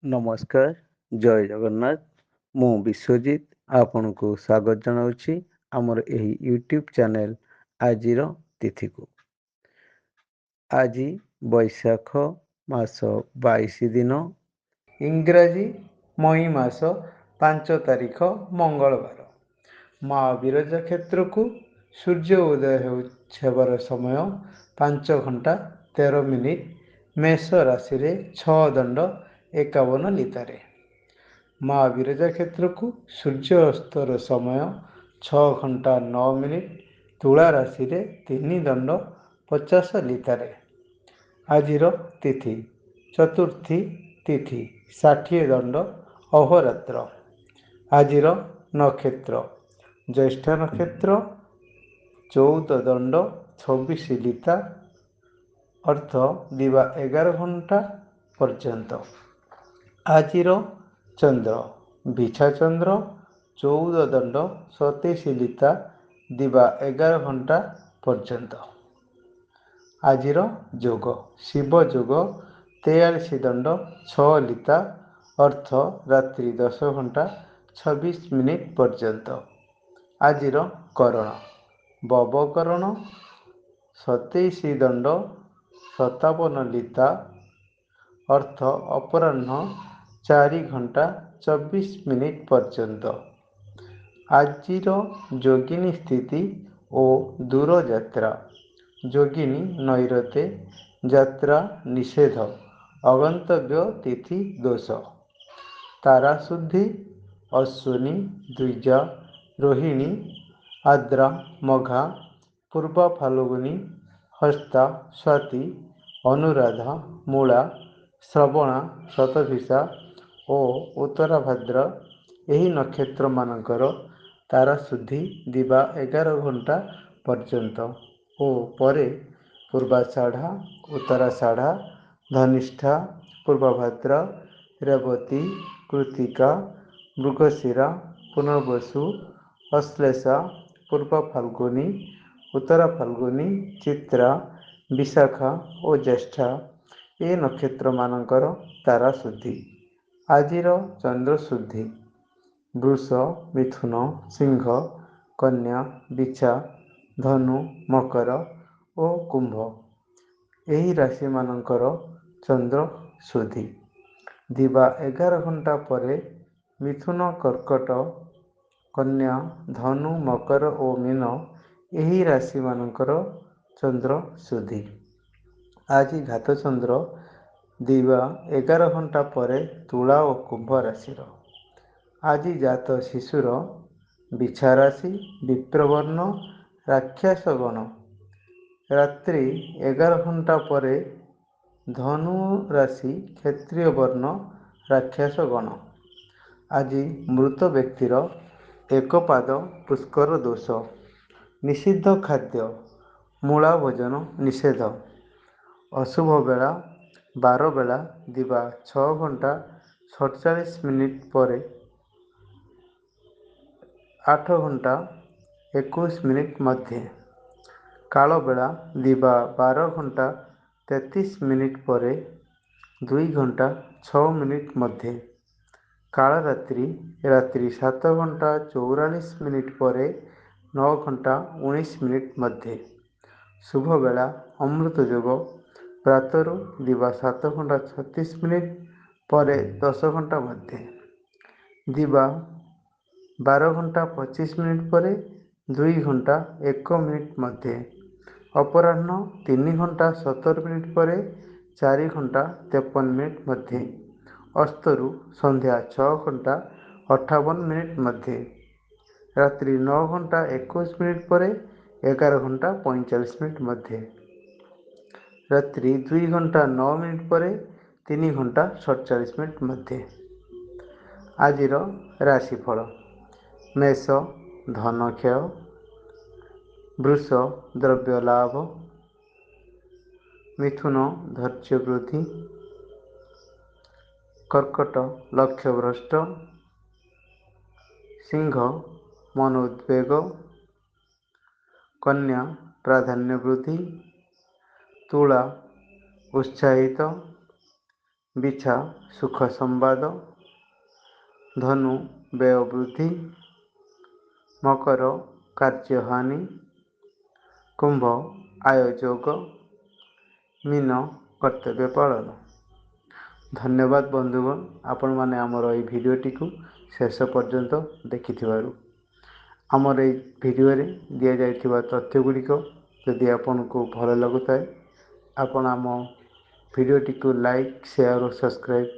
ନମସ୍କାର, ଜୟ ଜଗନ୍ନାଥ। ମୁଁ ବିଶ୍ୱଜିତ ଆପଣଙ୍କୁ ସ୍ୱାଗତ ଜଣାଉଛି ଆମର ଏହି ୟୁଟ୍ୟୁବ୍ ଚ୍ୟାନେଲ୍ ଆଜିର ତିଥିକୁ। ଆଜି ବୈଶାଖ ମାସ 22 ଦିନ, ଇଂରାଜୀ ମଇ ମାସ 5 ତାରିଖ ମଙ୍ଗଳବାର। ମା ବିରଜା କ୍ଷେତ୍ରକୁ ସୂର୍ଯ୍ୟ ଉଦୟ ହେବାର ସମୟ 5 ଘଣ୍ଟା 13 ମିନିଟ୍। ମେଷ ରାଶିରେ 6 ଦଣ୍ଡ 51 ଲିତାରେ। ମା ବିରଜା କ୍ଷେତ୍ରକୁ ସୂର୍ଯ୍ୟ ଅସ୍ତର ସମୟ 6 ଘଣ୍ଟା 9 ମିନିଟ୍। ତୁଳା ରାଶିରେ 3 ଦଣ୍ଡ 50 ଲିତାରେ। ଆଜିର ତିଥି ଚତୁର୍ଥୀ ତିଥି 60 ଦଣ୍ଡ ଅହୋରାତ୍ର। ଆଜିର ନକ୍ଷତ୍ର ଜ୍ୟେଷ୍ଠ ନକ୍ଷତ୍ର 14 ଦଣ୍ଡ 26 ଲିତା ଅର୍ଥ ଦିବା 11 ଘଣ୍ଟା ପର୍ଯ୍ୟନ୍ତ। ଆଜିର ଚନ୍ଦ୍ର ବିଛା ଚନ୍ଦ୍ର 14 ଦଣ୍ଡ 27 ଲିତା ଦିବା 11 ଘଣ୍ଟା ପର୍ଯ୍ୟନ୍ତ। ଆଜିର ଯୋଗ ଶିବ ଯୋଗ 43 ଦଣ୍ଡ 6 ଲିତା ଅର୍ଥ ରାତ୍ରି 10 ଘଣ୍ଟା 26 ମିନିଟ୍ ପର୍ଯ୍ୟନ୍ତ। ଆଜିର କରଣ ବବକରଣ 27 ଦଣ୍ଡ 57 ଲିତା ଅର୍ଥ ଅପରାହ୍ନ 4 ଘଣ୍ଟା 24 ମିନିଟ୍ ପର୍ଯ୍ୟନ୍ତ। ଆଜିର ଯୋଗିନୀ ସ୍ଥିତି ଓ ଦୂରଯାତ୍ରା ଯୋଗିନୀ ନୈରତେ ଯାତ୍ରା ନିଷେଧ ଅଗନ୍ତବ୍ୟ ତିଥି ଦୋଷ। ତାରା ଶୁଦ୍ଧି ଅଶ୍ୱିନୀ ଦ୍ୱିଜା ରୋହିଣୀ ଆଦ୍ରା ମଘା ପୂର୍ବା ଫାଲ୍ଗୁନୀ ହସ୍ତା ସ୍ୱାତି ଅନୁରାଧା ମୂଳା ଶ୍ରବଣା ଶତଭିଷା ଓ ଉତ୍ତରା ଭାଦ୍ର ଏହି ନକ୍ଷତ୍ରମାନଙ୍କର ତାରା ଶୁଦ୍ଧି ଦିବା 11 ଘଣ୍ଟା ପର୍ଯ୍ୟନ୍ତ ଓ ପରେ ପୂର୍ବାଷାଢ଼ା ଉତ୍ତରାଷାଢ଼ା ଧନିଷ୍ଠା ପୂର୍ବଭାଦ୍ର ରେବତୀ କୃତ୍ତିକା ମୃଗଶିରା ପୁନର୍ବସୁ ଅଶ୍ଳେଷା ପୂର୍ବ ଫାଲ୍ଗୁନୀ ଉତ୍ତରା ଫାଲ୍ଗୁନୀ ଚିତ୍ରା ବିଶାଖା ଓ ଜ୍ୟେଷ୍ଠା ଏ ନକ୍ଷତ୍ରମାନଙ୍କର ତାରା ଶୁଦ୍ଧି। ଆଜିର ଚନ୍ଦ୍ର ଶୁଦ୍ଧି ବୃଷ ମିଥୁନ ସିଂହ କନ୍ୟା ବିଛା ଧନୁ ମକର ଓ କୁମ୍ଭ ଏହି ରାଶିମାନଙ୍କର ଚନ୍ଦ୍ର ଶୁଦ୍ଧି। ଦିବା 11 ଘଣ୍ଟା ପରେ ମିଥୁନ କର୍କଟ କନ୍ୟା ଧନୁ ମକର ଓ ମୀନ ଏହି ରାଶିମାନଙ୍କର ଚନ୍ଦ୍ର ଶୁଦ୍ଧି। ଆଜି ଘାତଚନ୍ଦ୍ର ଦିବା 11 ଘଣ୍ଟା ପରେ ତୁଳା ଓ କୁମ୍ଭ ରାଶିର। ଆଜି ଜାତ ଶିଶୁର ବିଛା ରାଶି ବିପ୍ରବର୍ଣ୍ଣ ରାକ୍ଷାସ ଗଣ। ରାତ୍ରି 11 ଘଣ୍ଟା ପରେ ଧନୁ ରାଶି କ୍ଷତ୍ରିୟ ବର୍ଣ୍ଣ ରାକ୍ଷାସ ଗଣ। ଆଜି ମୃତ ବ୍ୟକ୍ତିର ଏକପାଦ ପୁଷ୍କର ଦୋଷ। ନିଷିଦ୍ଧ ଖାଦ୍ୟ ମୂଳା ଭୋଜନ ନିଷେଧ। ଅଶୁଭ ବେଳା ବାର ବେଳା ଦିବା 6 ଘଣ୍ଟା 47 ମିନିଟ୍ ପରେ 8 ଘଣ୍ଟା 21 ମିନିଟ୍ ମଧ୍ୟେ। କାଳବେଳା ଦିବା 12 ଘଣ୍ଟା 33 ମିନିଟ୍ ପରେ 2 ଘଣ୍ଟା 6 ମିନିଟ୍ ମଧ୍ୟେ। କାଳରାତ୍ରି ରାତ୍ରି 7 ଘଣ୍ଟା 44 ମିନିଟ୍ ପରେ 9 ଘଣ୍ଟା 19 ମିନିଟ୍ ମଧ୍ୟେ। ଶୁଭବେଳା ଅମୃତ ଯୋଗ ପ୍ରାତରୁ ଦିବା 7 ଘଣ୍ଟା 36 ମିନିଟ୍ ପରେ 10 ଘଣ୍ଟା ମଧ୍ୟେ। ଦିବା 12 ଘଣ୍ଟା 25 ମିନିଟ୍ ପରେ 2 ଘଣ୍ଟା 1 ମିନିଟ୍ ମଧ୍ୟେ। ଅପରାହ୍ନ 3 ଘଣ୍ଟା 17 ମିନିଟ୍ ପରେ 4 ଘଣ୍ଟା 53 ମିନିଟ୍ ମଧ୍ୟେ। ଅସ୍ତରୁ ସନ୍ଧ୍ୟା 6 ଘଣ୍ଟା 58 ମିନିଟ୍ ମଧ୍ୟେ। ରାତ୍ରି 9 ଘଣ୍ଟା 21 ମିନିଟ୍ ପରେ 11 ଘଣ୍ଟା 45 ମିନିଟ୍ ମଧ୍ୟେ। ରାତ୍ରି 2 ଘଣ୍ଟା 9 ମିନିଟ୍ ପରେ 3 ଘଣ୍ଟା 47 ମିନିଟ୍ ମଧ୍ୟେ। ଆଜିର ରାଶିଫଳ ମେଷ ଧନକ୍ଷୟ ବୃଷ ଦ୍ରବ୍ୟ ଲାଭ ମିଥୁନ ଧୈର୍ଯ୍ୟ ବୃଦ୍ଧି କର୍କଟ ଲକ୍ଷ୍ୟଭ୍ରଷ୍ଟ ସିଂହ ମନ ଉଦ୍ବେଗ କନ୍ୟା ପ୍ରାଧାନ୍ୟ ବୃଦ୍ଧି ତୁଳା ଉତ୍ସାହିତ ବିଛା ସୁଖ ସମ୍ବାଦ, ଧନୁ ବ୍ୟୟ ବୃଦ୍ଧି, ମକର କାର୍ଯ୍ୟହାନି, କୁମ୍ଭ ଆୟୋଯୋଗ, ମୀନ କର୍ତ୍ତବ୍ୟ ପାଳନ। ଧନ୍ୟବାଦ ବନ୍ଧୁଗଣ, ଆପଣମାନେ ଆମର ଏହି ଭିଡ଼ିଓଟିକୁ ଶେଷ ପର୍ଯ୍ୟନ୍ତ ଦେଖିଥିବାରୁ। ଆମର ଏହି ଭିଡ଼ିଓରେ ଦିଆଯାଇଥିବା ତଥ୍ୟ ଗୁଡ଼ିକ ଯଦି ଆପଣଙ୍କୁ ଭଲ ଲାଗୁଥାଏ, ଆପଣ ଆମ ଭିଡ଼ିଓଟିକୁ ଲାଇକ୍, ସେୟାର ଓ ସବସ୍କ୍ରାଇବ୍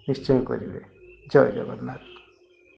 ନିଶ୍ଚୟ କରିବେ। ଜୟ ଜଗନ୍ନାଥ।